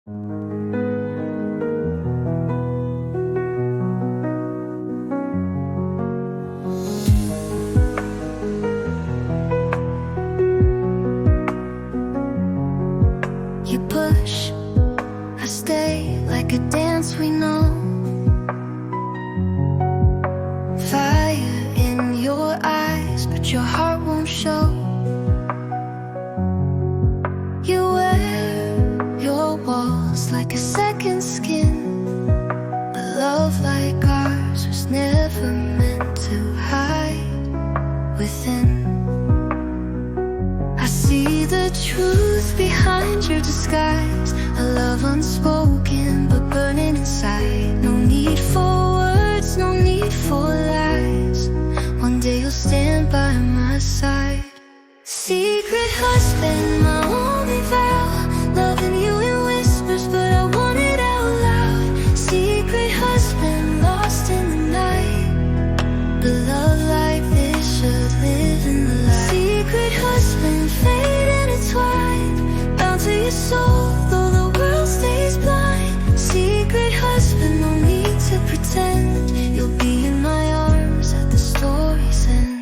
You push, I stay like a dance we know. Fire in your eyes, but your heart won't show. You wear your walls like a second skin. A love like ours was never meant to hide within. I see the truth behind your disguise, a love unspoken but burning inside. No need for words, no need for lies. One day you'll stand by my side. Secret husband, my only vow, loving you in whispers but I want it out loud. Secret husband, lost in the night, but love like this should live in the light. Secret husband, fate intertwined, bound to your soul though the world stays blind. Secret husband, no need to pretend, you'll be in my arms at the story's end.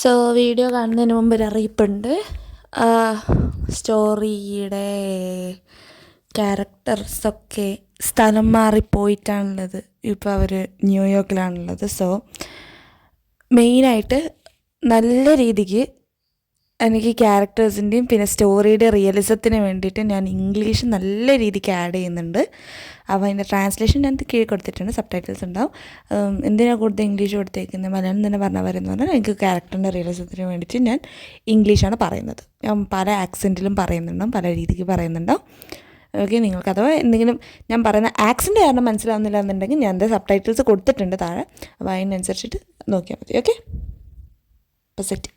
So video കാണുന്നതിന് മുമ്പ് ഒരു അറിയിപ്പുണ്ട്. സ്റ്റോറിയുടെ ക്യാരക്ടേഴ്സൊക്കെ സ്ഥലം മാറിപ്പോയിട്ടാണുള്ളത്. ഇപ്പോൾ അവർ ന്യൂയോർക്കിലാണുള്ളത്. So മെയിനായിട്ട് നല്ല രീതിക്ക് എനിക്ക് ക്യാരക്ടേഴ്സിൻ്റെയും പിന്നെ സ്റ്റോറിയുടെ റിയലിസത്തിന് വേണ്ടിയിട്ട് ഞാൻ ഇംഗ്ലീഷ് നല്ല രീതിക്ക് ആഡ് ചെയ്യുന്നുണ്ട്. അപ്പോൾ അതിൻ്റെ ട്രാൻസ്ലേഷൻ ഞാൻ കീഴിൽ കൊടുത്തിട്ടുണ്ട്, സബ് ടൈറ്റിൽസ് ഉണ്ടാവും. എന്തിനാണ് കൂടുതൽ ഇംഗ്ലീഷ് കൊടുത്തേക്കുന്നത്, മലയാളം തന്നെ പറഞ്ഞാൽ വരുന്ന പറഞ്ഞാൽ എനിക്ക് ക്യാരക്ടറിൻ്റെ റിയലിസത്തിന് വേണ്ടിയിട്ട് ഞാൻ ഇംഗ്ലീഷാണ് പറയുന്നത്. ഞാൻ പല ആക്സെൻറ്റിലും പറയുന്നുണ്ടാവും, പല രീതിക്ക് പറയുന്നുണ്ടാവും. ഓക്കെ, നിങ്ങൾക്ക് അഥവാ എന്തെങ്കിലും ഞാൻ പറയുന്ന ആക്സെൻ്റ് കാരണം മനസ്സിലാവുന്നില്ല എന്നുണ്ടെങ്കിൽ ഞാൻ എൻ്റെ സബ് ടൈറ്റിൽസ് കൊടുത്തിട്ടുണ്ട് താഴെ. അപ്പോൾ അതിനനുസരിച്ചിട്ട് നോക്കിയാൽ മതി. ഓക്കെ, അപ്പോൾ set.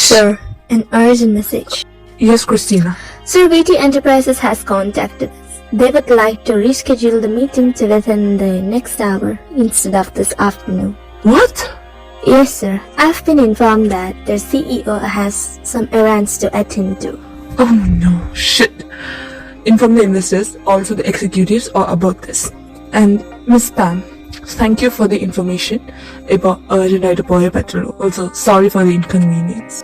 Sir, an urgent message. Yes, Christina. Sir, VT Enterprises has contacted us. They would like to reschedule the meeting to within the next hour instead of this afternoon. What? Yes, sir. I've been informed that their CEO has some errands to attend to. Oh no, shit. Inform the investors, also the executives, about this. And Miss Pam, thank you for the information about urgent Poya Petrol. Also, sorry for the inconvenience.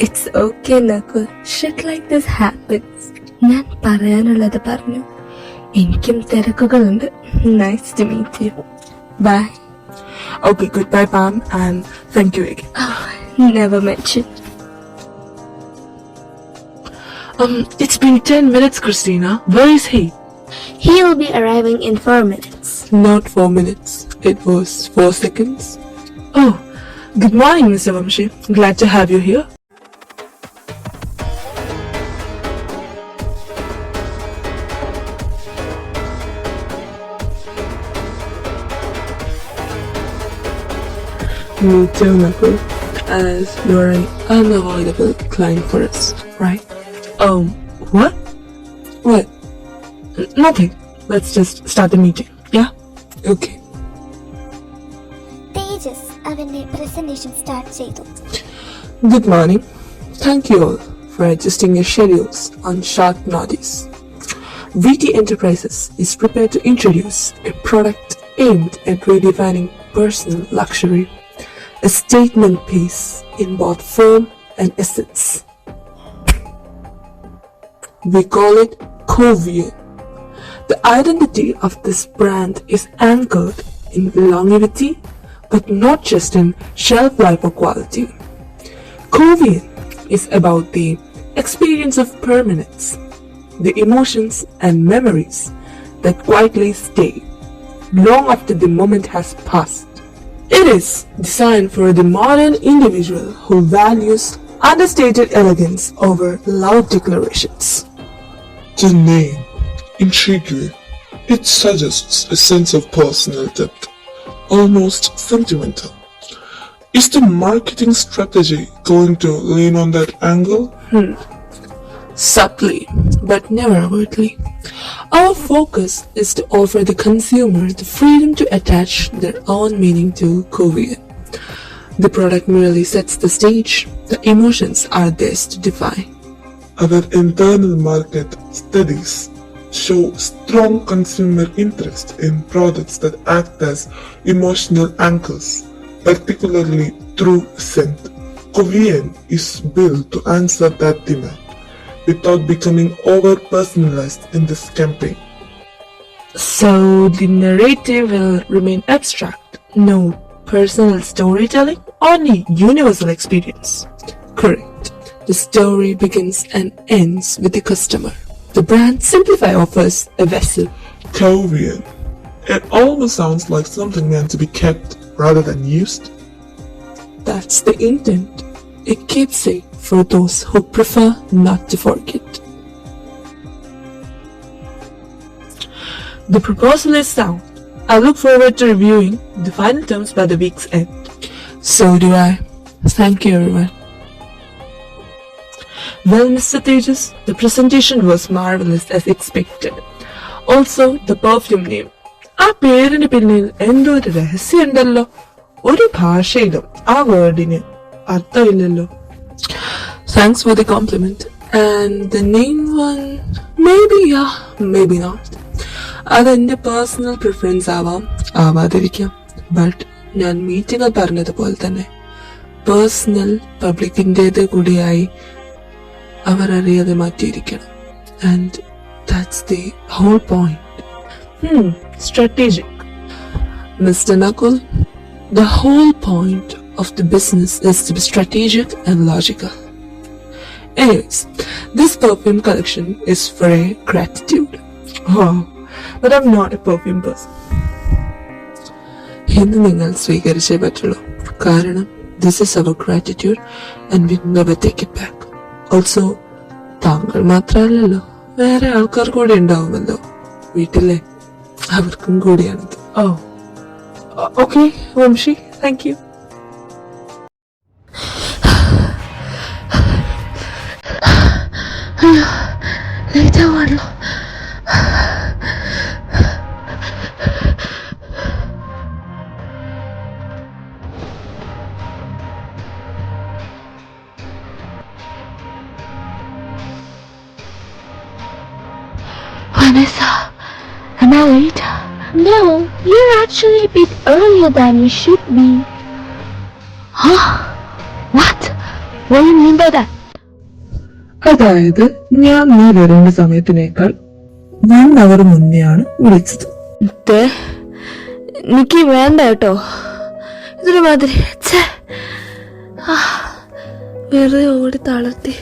It's okay, Nakul. Shit like this happens. ഞാൻ പറയാനുള്ളത് പറഞ്ഞു. എനിക്കും തിരക്കുകളുണ്ട്. Nice to meet you. Bye. Okay, goodbye, Pam, and thank you again. Never mentioned. It's been 10 minutes, Christina. Where is he? He will be arriving in 4 minutes. Not 4 minutes. It was 4 seconds. Oh, good morning, Mr. Vamshi. Glad to have you here. Me too, Nakul. As you're an unavoidable client for us, right? What? What? Nothing. Let's just start the meeting. Yeah? Okay. തേജസ് അവന്റെ presentation start ചെയ്തു. Good morning. Thank you all for adjusting your schedules on short notice. VT Enterprises is prepared to introduce a product aimed at redefining personal luxury, a statement piece in both form and essence. We call it Covian. The identity of this brand is anchored in longevity, but not just in shelf life or quality. Covian is about the experience of permanence, the emotions and memories that quietly stay long after the moment has passed. It is designed for the modern individual who values understated elegance over loud declarations. The name, intriguing. It suggests a sense of personal depth, almost sentimental. Is the marketing strategy going to lean on that angle? subtly, but never overtly. Our focus is to offer the consumer the freedom to attach their own meaning to Korean. The product merely sets the stage, the emotions are theirs to define. Our internal market studies show strong consumer interest in products that act as emotional anchors, particularly through scent. Korean is built to answer that demand without becoming over-personalized in this campaign. So the narrative will remain abstract, no personal storytelling, only universal experience. Correct. The story begins and ends with the customer. The brand Simplify offers a vessel. Korean. It almost sounds like something meant to be kept rather than used. That's the intent. A keepsake for those who prefer not to forget. The proposal is sound. I look forward to reviewing the final terms by the week's end. So do I. Thank you, everyone. Well, Mr. Tejas, the presentation was marvelous as expected. Also, the perfume name. ആ പേരിന് പിന്നിൽ എന്തോ ഒരു രഹസ്യം ഉണ്ടല്ലോ. ഒരു ഭാഷയിലും ആ വേർഡിന് അർത്ഥമില്ലല്ലോ. Thanks for the compliment. And the name one, maybe yeah, maybe not. അതെന്റെ പേഴ്സണൽ പ്രിഫറൻസ് ആവാം, ആവാതിരിക്കാം. ബട്ട് ഞാൻ മീറ്റിംഗിൽ പറഞ്ഞതുപോലെ തന്നെ പേഴ്സണൽ പബ്ലിക്കിൻ്റെത് കൂടിയായി അവർ അറിയാതെ മാറ്റിയിരിക്കണം. And that's the whole point. Strategic. Mr. Nakul, the whole point of the business is to be strategic and logical. Anyways, this perfume collection is for a gratitude. Wow, but I'm not a perfume person. ഇന്ന് നിങ്ങൾ സ്വീകരിച്ചേ പറ്റുള്ളൂ. കാരണം this is our gratitude and we never take it back. Also, താങ്കൾ മാത്രമല്ലല്ലോ, വേറെ ആൾക്കാർ കൂടി ഉണ്ടാവുമല്ലോ വീട്ടിലെ, അവർക്കും കൂടിയാണിത്. Oh okay Vamshi, thank you. Late ആവാണല്ലോ. Vanessa, am I late? No, you're actually a bit earlier than you should be. Huh? What? What do you mean by that? അതായത് ഞാൻ നീ വരേണ്ട സമയത്തിനേക്കാൾ 1 hour മുന്നെയാണ് വിളിച്ചത്. എനിക്ക് വേണ്ട കേട്ടോ, ഇതൊരു മാതിരി വെറുതെ ഓടി തളർത്തി.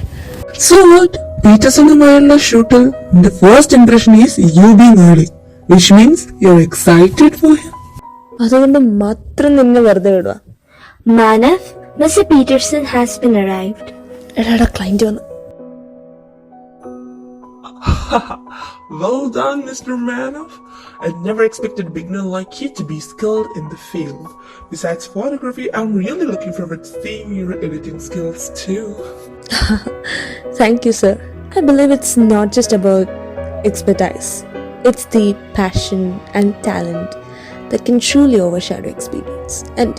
So what? പീറ്റർസണുമായുള്ള ഷൂട്ടിൽ the first impression is you being early, which means you're excited for him. അതുകൊണ്ട് മാത്രം നിന്നെ വെറുതെ വിടുക. Manav, Mr. Peterson has been arrived. എടാ ക്ലൈന്റ് വന്നു. Well done, Mr. Manav. I never expected a beginner like you to be skilled in the field. Besides photography, I'm really looking forward to seeing your editing skills too. Thank you, sir. I believe it's not just about expertise. It's the passion and talent that can truly overshadow experience. And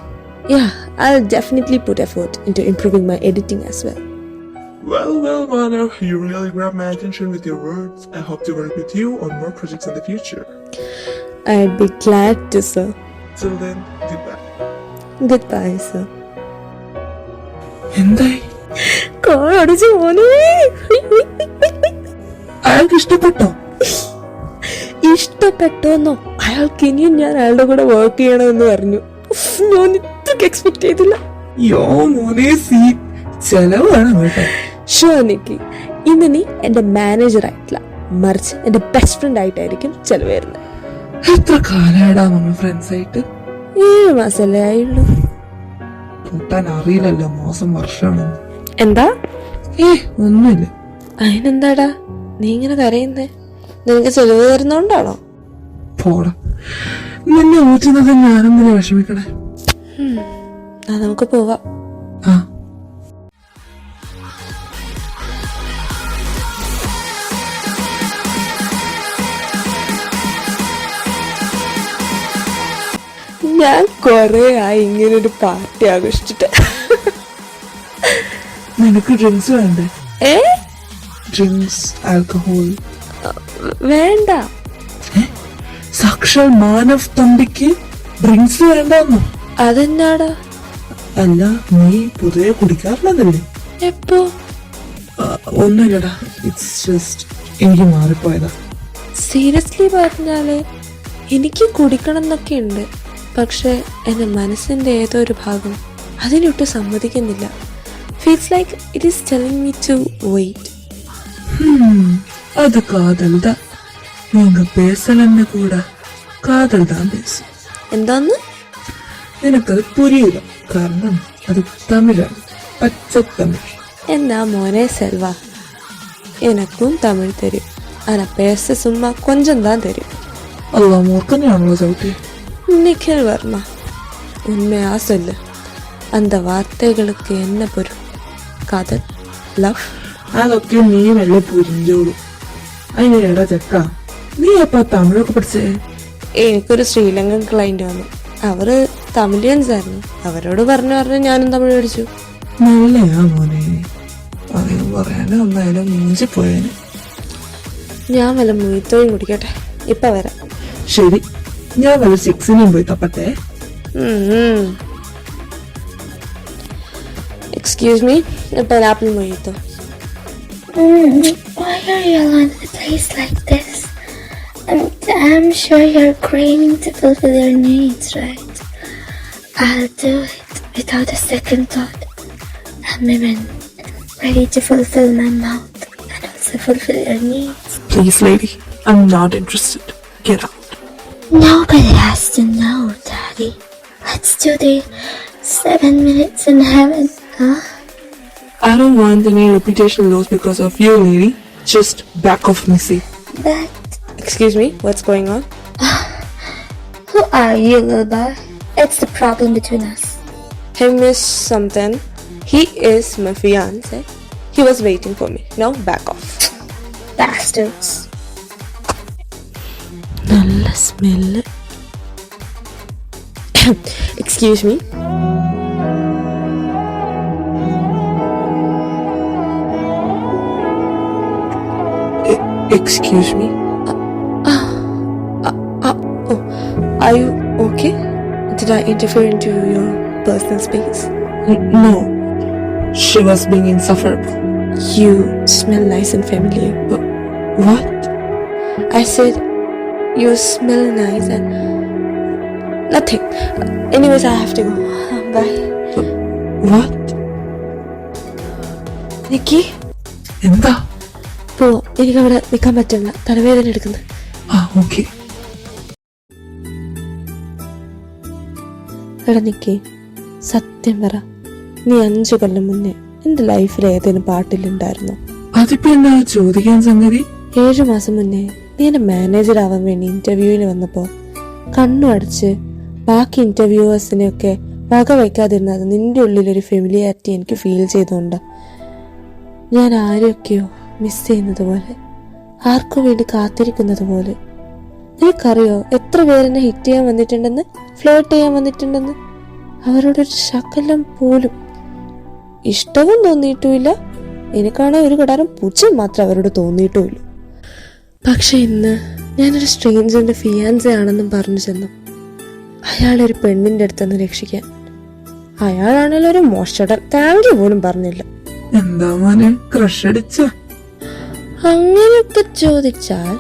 yeah, I'll definitely put effort into improving my editing as well. Well, Manav, you really grabbed my attention with your words. I hope to work with you on more projects in the future. I'd be glad to, sir. Till then, goodbye. Goodbye, sir. എന്തായി? കോളടിച്ചു മോനെ. അയാൾക്ക് ഇഷ്ടപ്പെട്ടോ? ഇഷ്ടപ്പെട്ടോന്നോ? അയാൾക്ക് ഇനിയും ഞാൻ അയാളുടെ കൂടെ work ചെയ്യണമെന്ന് പറഞ്ഞു. ഞാൻ ഇത്രയ്ക്ക് എക്സ്പെക്ട് ചെയ്തില്ല. യോ മോനെ, സീ ചെലവാണ് കേട്ടോ. ഷോനിക്ക് ഇന്ന് നീ എന്റെ മാനേജർ ആയിട്ടില്ല, മറിച്ച് എന്റെ ബെസ്റ്റ് ഫ്രണ്ട് ആയിട്ടായിരിക്കും ചെലവ് വരുന്നത്. എത്ര കാലായിടാ നമ്മൾ ഫ്രണ്ട്സ് ആയിട്ട്? 7 മാസല്ലേ ആയുള്ളൂ. കൂട്ടാൻ അറിയില്ലല്ലോ, മാസം വർഷമാണ്. എന്താ? ഒന്നുമില്ല. അതിനെന്താടാ നീ ഇങ്ങനെ കരയുന്നേ? നിനക്ക് ചെലവ് തരുന്നോണ്ടാണോ? പോടാ, നിന്നെ ഊറ്റുന്നത് ഞാനെന്തിനാ വിഷമിക്കണേ? നമുക്ക് പോവാം. ആ ഞാൻ കൊറേ ആയി ഇങ്ങനൊരു പാർട്ടി ആഘോഷിച്ചിട്ട്. നിനക്ക് ഡ്രിങ്ക്സ് വേണ്ടേ? ഏ ഡ്രിങ്ക്സ്, ആൽക്കഹോൾ? വേണ്ട. സാക്ഷാൽ മാനവ് തമ്പിക്ക് ഡ്രിങ്ക്സ് വേണ്ടെന്നോ? അതെന്നാടാ? അല്ല, നീ പൊതുവെ കുടിക്കാറില്ലെന്നല്ലേ? എപ്പോ? ഒന്നുമില്ലടാ, ഇറ്റ്സ് ജസ്റ്റ് എനിക്ക് മാറിപ്പോയതാ. സീരിയസ്ലി പറഞ്ഞാല് എനിക്ക് കുടിക്കണം എന്നൊക്കെ ഉണ്ട്, പക്ഷെ എൻ്റെ മനസ്സിൻ്റെ ഏതോ ഒരു ഭാഗം അതിനൊട്ട് സമ്മതിക്കുന്നില്ല. Feels like it is telling me to wait. அது காதல் தான். நீங்க பேசலன்னு கூட காதல் தான் பேசும். എന്താന്ന്? നിനക്കത് പുരിയില്ല, കാരണം അത് തമിഴാണ്, പച്ചത്തമിഴ്. എന്നാ മോനെ സെൽവ, എനക്കും തമിഴ് തരും. ആന പേസ സുമ്മാ കൊഞ്ചം താൻ തരും. അല്ല, മൂർക്കനെയാണല്ലോ ചവിട്ടി. നിഖിൽ വർമ്മ, ഉണ്മയാ சொல்லு. அந்த വാർത്തകൾക്ക് என்ன பொருள்? കാതൽ, ലവ്? അതൊക്കെ നീ വെള്ളം പുരിഞ്ചോളൂ. അതിനെടാ ചെക്ക, നീ എപ്പാ തമിഴൊക്കെ പഠിച്ചേ? എനിക്കൊരു ശ്രീലങ്കൻ ക്ലൈന്റ് വന്നു. അവര് തമിഴിയൻസ് ആയിരുന്നു. അവരോട് പറഞ്ഞു ഞാനും തമിഴ് പഠിച്ചു. നല്ലയാ മോനെ, അധികം പറയാനും ഒന്നായാലും മൂഞ്ചി പോയേനെ. ഞാൻ വല്ല മുയിത്തോയും കുടിക്കട്ടെ, ഇപ്പൊ വരാം. ശരി, ഞാൻ വല്ല സിക്സിനും പോയി തപ്പട്ടെ. Excuse me, pineapple mojito. Why are you alone at a place like this? I'm damn sure you're craving to fulfill your needs, right? I'll do it without a second thought. I'm even ready to fulfill my mouth and also fulfill your needs. Please, lady, I'm not interested. Get out. Nobody has to know, Daddy. Let's do the 7 minutes in heaven, huh? I don't want any reputation loss because of you, lady. Just back off, Missy. But Excuse me, what's going on? who are you, little boy? It's the problem between us. Him is something. He is my fiance. He was waiting for me. Now back off. Bastards. നല്ല smell. Excuse me. Excuse me? Are you okay? Did I interfere into your personal space? No. She was being insufferable. You smell nice and familiar. What? I said you smell nice and nothing. Anyways, I have to go. Bye. What? Nikki, എന്താ? പോ. എനിക്കവിടെ നിൽക്കാൻ പറ്റില്ല, തലവേദന എടുക്കുന്നു. Okay. എടാ നിക്കി, സത്യം പറ, നീ 5 കൊല്ലം മുന്നേ എൻ്റെ ലൈഫിൽ ഏതെങ്കിലും പാട്ടിലുണ്ടായിരുന്നോ? അതിപ്പോ എന്നാ ചോദിക്കാൻ സംഗതി? 7 മാസം മുന്നേ നീ എൻ്റെ മാനേജർ ആവാൻ വേണ്ടി ഇന്റർവ്യൂവിന് വന്നപ്പോൾ കണ്ണു അടച്ച് ബാക്കി ഇന്റർവ്യൂവേഴ്സിനെയൊക്കെ വക വയ്ക്കാതിരുന്നത് നിന്റെ ഉള്ളിലൊരു ഫെമിലിയാരിറ്റി എനിക്ക് ഫീൽ ചെയ്തുകൊണ്ട് ഞാൻ ആരെയൊക്കെയോ മിസ് ചെയ്യുന്നത് പോലെ, ആർക്കു വേണ്ടി കാത്തിരിക്കുന്നത് പോലെ. നിനക്കറിയോ എത്ര പേരെന്നെ ഹിറ്റ് ചെയ്യാൻ വന്നിട്ടുണ്ടെന്ന്, ഫ്ലേർട്ട് ചെയ്യാൻ വന്നിട്ടുണ്ടെന്ന്? അവരോടൊരു ശകലം പോലും ഇഷ്ടവും തോന്നിയിട്ടുമില്ല. എനിക്കാണെങ്കിൽ ഒരു കടാരം പുച്ഛം മാത്രം അവരോട് തോന്നിയിട്ടുമില്ല. പക്ഷെ ഇന്ന് ഞാനൊരു സ്ട്രേഞ്ചറിന്റെ ഫിയാൻസെ ആണെന്നും പറഞ്ഞു ചെന്നു അയാളെ ഒരു പെണ്ണിന്റെ അടുത്തുനിന്ന് രക്ഷിക്കാൻ. അയാളാണെങ്കിൽ ഒരു മോശടൻ, താങ്ക് യു പോലും പറഞ്ഞില്ല. എന്താ മോനെ, ക്രഷ് അടിച്ച? അങ്ങനെയൊക്കെ ചോദിച്ചാൽ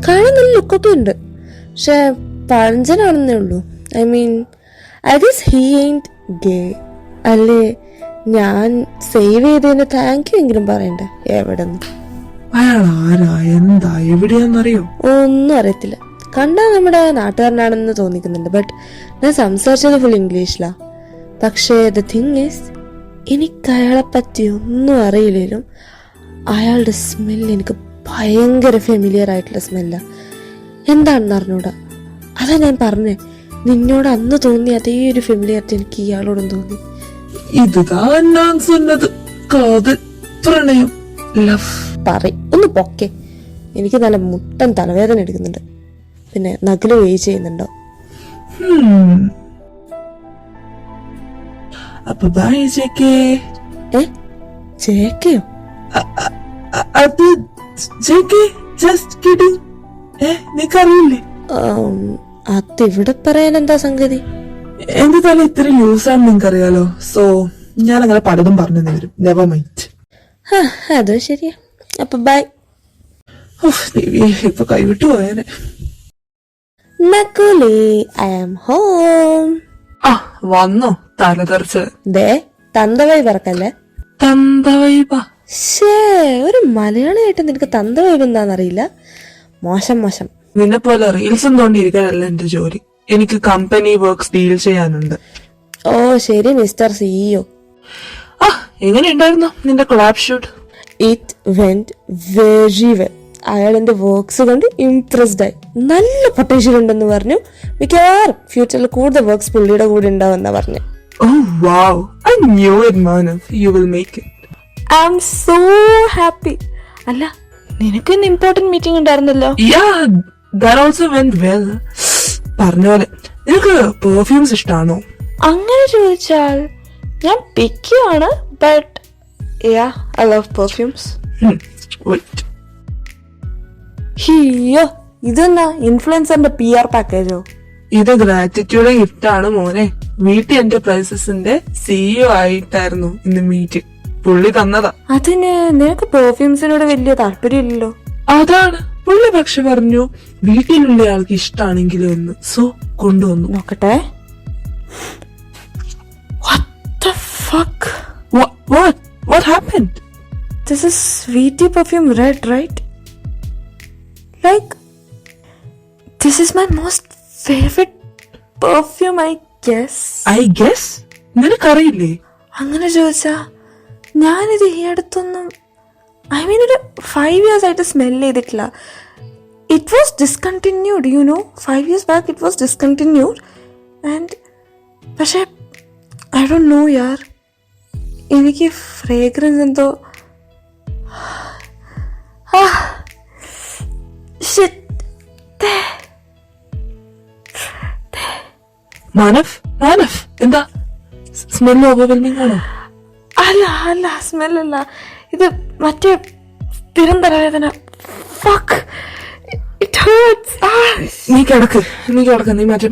കാണാൻ നല്ല ലുക്കൊക്കെ ഉണ്ട്, പക്ഷെ പഴഞ്ചനാണെന്നേ ഉള്ളൂ. I mean I guess he ain't ഗേ. അല്ലേ ഞാൻ സേവ് ചെയ്തതിന് താങ്ക് യു എങ്കിലും പറയണ്ടേ? എവിടെ നിന്ന്? അയാൾ ആരാ, എന്താ, എവിടെയാന്നറിയോ? ഒന്നും അറിയത്തില്ല. കണ്ടാൽ നമ്മുടെ നാട്ടുകാരനാണെന്ന് തോന്നിക്കുന്നുണ്ട്, ബട്ട് ഞാൻ സംസാരിച്ചത് ഫുൾ ഇംഗ്ലീഷിലാ. പക്ഷേ ദ തിങ് ഈസ്, എനിക്ക് അയാളെ പറ്റി ഒന്നും അറിയില്ലേലും അയാളുടെ സ്മെല്ല് എനിക്ക് ഭയങ്കര ഫെമിലിയർ ആയിട്ടുള്ള സ്മെല്ല. എന്താണെന്ന് അറിഞ്ഞൂടാ. അതാ ഞാൻ പറഞ്ഞേ, നിന്നോട് അന്ന് തോന്നി അതേ ഒരു ഫെമിലിയാരിറ്റി എനിക്ക് ഇയാളോടും തോന്നി. ഇതുதான் ഞാൻ சொன்னது. കാതൽ, പ്രണയം, ലവ്. ഒന്ന് പൊക്കെ. എനിക്ക് നല്ല മുട്ടൻ തലവേദന എടുക്കുന്നുണ്ട്, പിന്നെ നഗല് വെയ് ചെയ്യുന്നുണ്ടോ? അപ്പൊ ബൈ ജെക്കെ. ജേക്കയോ? അത് ജെക്കെ, ജസ്റ്റ് കിഡിങ്. നിനക്കറിയില്ലേ? അതിവിടെ പറയാൻ എന്താ സംഗതി? എന്റെ തല ഇത്ര ലൂസാണെന്ന് നിനക്കറിയാലോ. സോ ഞാൻ അങ്ങനെ പലതും പറഞ്ഞു വരും. Never mind. അതും ശരിയാ. അപ്പൊ ബൈ. ഇപ്പൊ കൈവിട്ടു പോയേനെ. നക്കുലി, ഐ ആം ഹോം. വന്നോ തലതെറിച്ച്? ദേ തന്തവൈ പറക്കല്ലേ. തന്തവൈബ? ഒരു മലയാളിയായിട്ട് നിനക്ക് തന്തവൈബ് എന്താന്നറിയില്ല. മോശം മോശം. നിന്നെ പോലെ റീൽസും തോണ്ടിയിരിക്കാനല്ല എന്റെ ജോലി. എനിക്ക് കമ്പനി വർക്ക്സ് ഡീൽ ചെയ്യാനുണ്ട്. ഓ ശരി മിസ്റ്റർ സിഇഒ. എങ്ങനെ ഉണ്ടായിരുന്നു നിന്റെ collab shoot? It went very well. അയാൾ എന്റെ വർക്ക്സ് കൊണ്ട് ഇംപ്രസ്ഡ് ആയി. നല്ല പൊട്ടൻഷ്യൽ ഉണ്ടെന്ന് പറഞ്ഞു. മിക്കവാറും ഫ്യൂച്ചറിൽ കൂടുതൽ വർക്ക്സ് പുള്ളിയുടെ കൂടെ ഉണ്ടാവുമെന്നാ പറഞ്ഞു. Oh wow, I knew it, Manav. You will make it. I'm so happy. അല്ല, നിനക്ക് ഇന്ന് ഇമ്പോർട്ടന്റ് മീറ്റിംഗ് ഉണ്ടായിരുന്നല്ലോ. Yeah, that also went well. പറഞ്ഞ പോലെ നിനക്ക് പെർഫ്യൂംസ് ഇഷ്ടാണോ? അങ്ങനെ ചോദിച്ചാൽ ഞാൻ പിക്കിയാണ്, but yeah, I love perfumes. Wait. ഹിയോ, ഇതെന്നാ ഇൻഫ്ലുവൻസറിന്റെ PR പാക്കേജോ? ഇത് ഗ്രാറ്റിറ്റ്യൂഡ് ഗിഫ്റ്റാണ് മോനെ. വീട്ടി എന്റർപ്രൈസസിന്റെ CEO ആയിട്ടായിരുന്നു ഇന്ന് മീറ്റിംഗ്. പുള്ളി തന്നതാ. അതിന് നിനക്ക് പെർഫ്യൂംസിനോട് വലിയ താല്പര്യമില്ലല്ലോ. അതാണ് പുള്ളി പക്ഷെ പറഞ്ഞു വീട്ടിലുള്ള ആൾക്ക് ഇഷ്ടാണെങ്കിലും എന്ന്. സോ കൊണ്ടുവന്നു. നോക്കട്ടെ. What the fuck? What happened? This is Sweetie perfume red, right? Like, this is my most favorite perfume, I guess. നിനക്കറിയില്ലേ? അങ്ങനെ ചോദിച്ചാ ഞാനിത് ഈ അടുത്തൊന്നും ഒരു 5 years ആയിട്ട് സ്മെൽ ചെയ്തിട്ടില്ല. It was discontinued, 5 years back it was discontinued. And പക്ഷെ I don't know യാർ, എനിക്ക് ഫ്രേഗ്രൻസ് എന്തോ മാനവ് എന്താ സ്മെൽ ഓവർവെൽമിംഗ് ആണോ? അല്ല സ്മെല്ലല്ല, ഇത് മറ്റേ സ്ഥിരം തലവേദന. നീ കിടക്ക് നീ മറ്റേ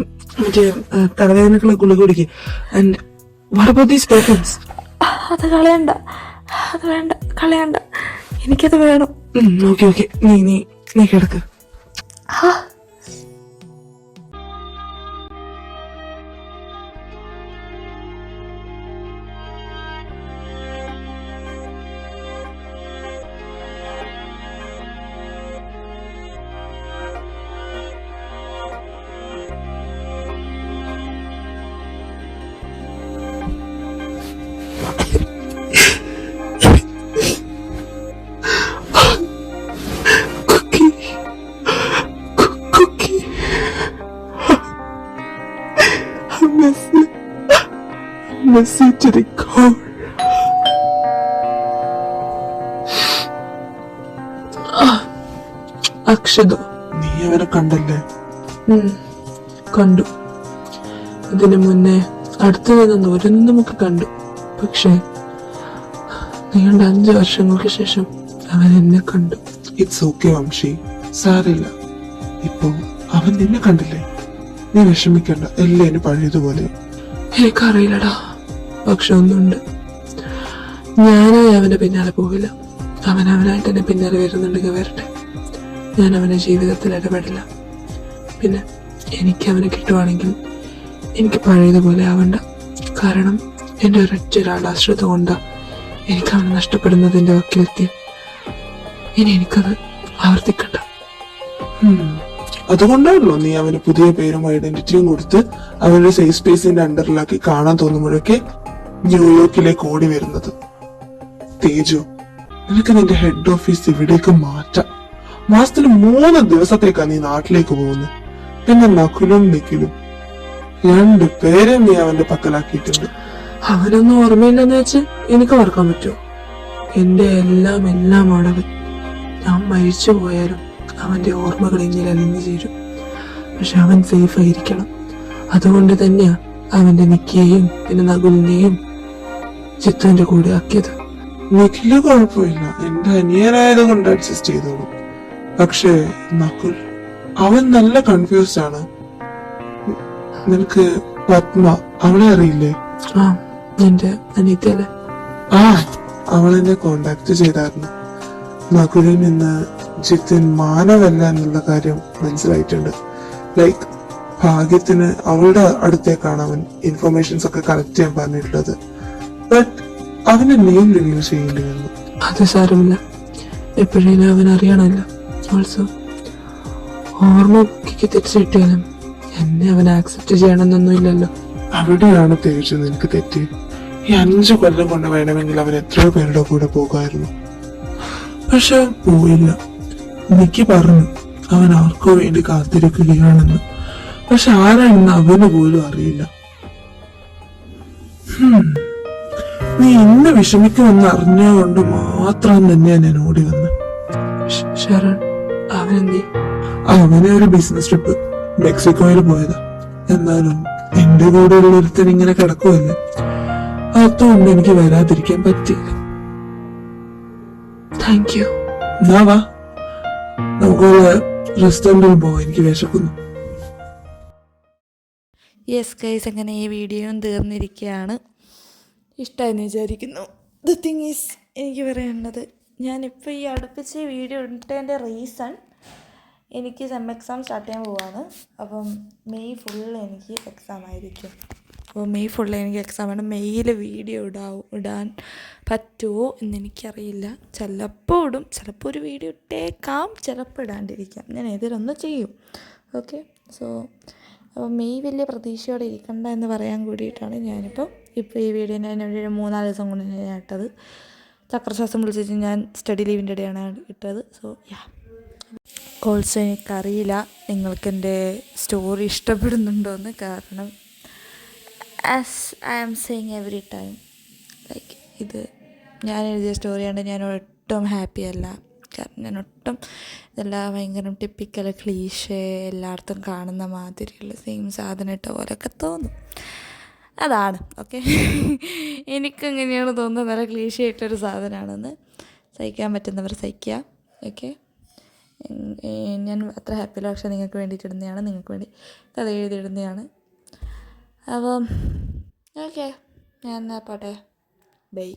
തലവേദനക്കുള്ള ഗുളിക കുടിക്ക്. And what about these perfumes? അത് കളയണ്ട, എനിക്കത് വേണം. ഓക്കെ നീ കിടക്ക്. To the core. അക്ഷത, നീ അവരെ കണ്ടല്ലേ? കണ്ടു. ഇതിനു മുന്നേ അടുത്തു നിന്ന് ദൂരെ നിന്ന് നമുക്ക് കണ്ടു. പക്ഷെ നീണ്ട 5 വർഷങ്ങൾക്ക് ശേഷം അവൻ എന്നെ കണ്ടു. ഇറ്റ്സ് ഓക്കെ വംശി, സാരില്ല. ഇപ്പൊ അവൻ നിന്നെ കണ്ടില്ലേ? നീ വിഷമിക്കണ്ട, എല്ലാം ഇനി പഴയതുപോലെ. എനിക്കറിയില്ലടാ, പക്ഷെ ഒന്നുണ്ട്, ഞാനായി അവന്റെ പിന്നാലെ പോകില്ല. അവനായിട്ട് എന്നെ പിന്നാലെ വരുന്നുണ്ടെങ്കിൽ വരട്ടെ. ഞാൻ അവന്റെ ജീവിതത്തിൽ ഇടപെടില്ല. പിന്നെ എനിക്ക് അവനെ കിട്ടുവാണെങ്കിൽ എനിക്ക് പഴയതുപോലെ ആവണ്ട. കാരണം എന്റെ ഒരൊറ്റൊരാളുടെ അശ്രദ്ധ കൊണ്ടാ എനിക്ക് അവനെ നഷ്ടപ്പെടുന്നതിന്റെ വക്കിലെത്തി. ഇനി എനിക്കത് ആവർത്തിക്കണ്ട. അതുകൊണ്ടാണല്ലോ നീ അവന് പുതിയ പേരും ഐഡന്റിറ്റിയും കൊടുത്ത് അവന്റെ സേഫ് സ്പേസിന്റെ അണ്ടറിലാക്കി കാണാൻ തോന്നുമ്പോഴൊക്കെ ന്യൂയോർക്കിലേക്ക് ഓടി വരുന്നത്. തേജു, നിനക്ക് നിന്റെ ഹെഡ് ഓഫീസ് ഇവിടേക്ക് മാറ്റാം. മാസത്തിൽ 3 ദിവസത്തേക്കാ നീ നാട്ടിലേക്ക് പോകുന്നത്. പിന്നെ നകുലും നിഖിലും 2 പേരെ നീ അവന്റെ പക്കലാക്കിയിട്ടുണ്ട്. അവനൊന്നും ഓർമ്മയില്ലെന്ന് വെച്ച് എനിക്ക് ഓർക്കാൻ പറ്റുമോ? എന്റെ എല്ലാമാണവൻ. ഞാൻ മരിച്ചു പോയാലും അവന്റെ ഓർമ്മകൾ എന്നിൽ അലിഞ്ഞു ചേരും. പക്ഷെ അവൻ സേഫ് ആയിരിക്കണം. അതുകൊണ്ട് തന്നെയാ അവന്റെ നിക്കിയെയും പിന്നെ നകുലിനെയും ജിത്തുവിന്റെ കൂടെ ആക്കിയത്. നിഖില് കുഴപ്പമില്ല, എന്റെ അനിയനായത് കൊണ്ട് അഡ്ജസ്റ്റ് ചെയ്തോളൂ. പക്ഷേ നകുൽ, അവൻ നല്ല കൺഫ്യൂസ്ഡ് ആണ്. നിനക്ക് പത്മ, അവളെ അറിയില്ലേ? ആ, എന്റെ അനിയത്തിയല്ലേ? ആ, അവളെന്നെ കോണ്ടാക്ട് ചെയ്തായിരുന്നു. നകുലിൽ നിന്ന് ജിത്തിൻ മാനവല്ല എന്നുള്ള കാര്യം മനസ്സിലായിട്ടുണ്ട്. ലൈക്ക് ഭാഗ്യത്തിന് അവളുടെ അടുത്തേക്കാണ് അവൻ ഇൻഫർമേഷൻസ് ഒക്കെ കളക്ട് ചെയ്യാൻ പറഞ്ഞിട്ടുള്ളത്. ബട്ട് അവന്റെ നെയിം റിവീൽ ചെയ്യേണ്ടി വന്നു. അത് സാരമില്ല, എപ്പോഴേലും അവൻ അറിയണമല്ലോ. ഓൾസോ ഓർമ്മ ബുക്കിക്ക് തെറ്റിച്ചാലും എന്നെ അവൻ ആക്സെപ്റ്റ് ചെയ്യണമെന്നൊന്നും ഇല്ലല്ലോ. അവിടെയാണ് തേജ് നിനക്ക് തെറ്റി. ഈ 5 കൊല്ലം കൊണ്ട് വേണമെങ്കിൽ അവൻ എത്രയോ പേരുടെ കൂടെ പോകുമായിരുന്നു. പക്ഷെ പോയില്ല. നിക്ക് പറഞ്ഞു അവൻ ആർക്കോ വേണ്ടി കാത്തിരിക്കുകയാണെന്ന്. പക്ഷെ ആരാണെന്ന് അവന് പോലും അറിയില്ല. നീ ഇന്ന് വിഷമിക്കുമെന്ന് അറിഞ്ഞുകൊണ്ട് മാത്രം തന്നെയാണ് ഞാൻ ഓടി വന്ന്. ശരൺ, അവനെന്തേ? അവനെ ഒരു ബിസിനസ് ട്രിപ്പ് മെക്സിക്കോയിൽ പോയതാ. എന്നാലും എന്റെ കൂടെ ഉള്ളൊരുത്തൻ ഇങ്ങനെ കിടക്കുമല്ലേ, അതുകൊണ്ട് എനിക്ക് വരാതിരിക്കാൻ പറ്റിയില്ല. Thank you. എന്നാ വാ, നമുക്കൊരു റെസ്റ്റോറൻറ്റിൽ പോവാം, എനിക്ക് വിശക്കുന്നു. യെസ് ഗൈസ്, അങ്ങനെ ഈ വീഡിയോയും തീർന്നിരിക്കുകയാണ്. ഇഷ്ടമായെന്ന് വിചാരിക്കുന്നു. ദ തിങ് ഈസ്, എനിക്ക് പറയേണ്ടത്, ഞാനിപ്പോൾ ഈ അടുപ്പിച്ച് വീഡിയോ ഇട്ടതിൻ്റെ റീസൺ, എനിക്ക് സെം എക്സാം സ്റ്റാർട്ട് ചെയ്യാൻ പോവാണ്. അപ്പം മെയ് ഫുള്ള് എനിക്ക് എക്സാം ആയിരിക്കും. അപ്പോൾ മെയ് ഫുള്ള് എനിക്ക് എക്സാമാണ്. മെയ്യിൽ വീഡിയോ ഇടാൻ പറ്റുമോ എന്നെനിക്കറിയില്ല. ചിലപ്പോൾ ഇടും, ചിലപ്പോൾ ഒരു വീഡിയോ ഇട്ടേക്കാം, ചിലപ്പോൾ ഇടാണ്ടിരിക്കാം. ഞാൻ ഏതിലൊന്നും ചെയ്യും. ഓക്കെ, സോ അപ്പോൾ മെയ് വലിയ പ്രതീക്ഷയോടെ ഇരിക്കണ്ട എന്ന് പറയാൻ കൂടിയിട്ടാണ് ഇപ്പോൾ ഈ വീഡിയോ ഞാൻ ഒരു 3-4 ദിവസം കൊണ്ട് ഞാൻ ഇട്ടത്. ചക്രശ്വാസം വിളിച്ചിട്ട് ഞാൻ സ്റ്റഡി ലീവിൻ്റെ ഇടയാണ് ഇട്ടത്. സോ യാ, ഓൾസോ എനിക്കറിയില്ല നിങ്ങൾക്ക് എൻ്റെ സ്റ്റോറി ഇഷ്ടപ്പെടുന്നുണ്ടോയെന്ന്. കാരണം as I am saying every time, like ഇത് ഞാൻ എഴുതിയ സ്റ്റോറിയാണ്. ഞാൻ ഒട്ടും ഹാപ്പി അല്ല. കാരണം ഞാൻ ഒട്ടും ഇതെല്ലാം ഭയങ്കര ടിപ്പിക്കൽ ക്ലീഷേ, എല്ലായിടത്തും കാണുന്ന മാതിരിയുള്ള സെയിം സാധനം ഇട്ട പോലെയൊക്കെ തോന്നും. അതാണ് ഓക്കെ. എനിക്കെങ്ങനെയാണ് തോന്നുന്നത്, നല്ല ക്ലീഷേ ആയിട്ടൊരു സാധനമാണെന്ന്. സഹിക്കാൻ പറ്റുന്നവർ സഹിക്കുക. ഓക്കെ, ഞാൻ അത്ര ഹാപ്പിയല്ല, പക്ഷേ നിങ്ങൾക്ക് വേണ്ടിയിട്ടിടുന്നതാണ്, നിങ്ങൾക്ക് വേണ്ടി കഥ എഴുതിയിടുന്നതാണ്. അപ്പം ഓക്കെ, ഞാൻ എന്നാൽ പോട്ടെ, ബൈ.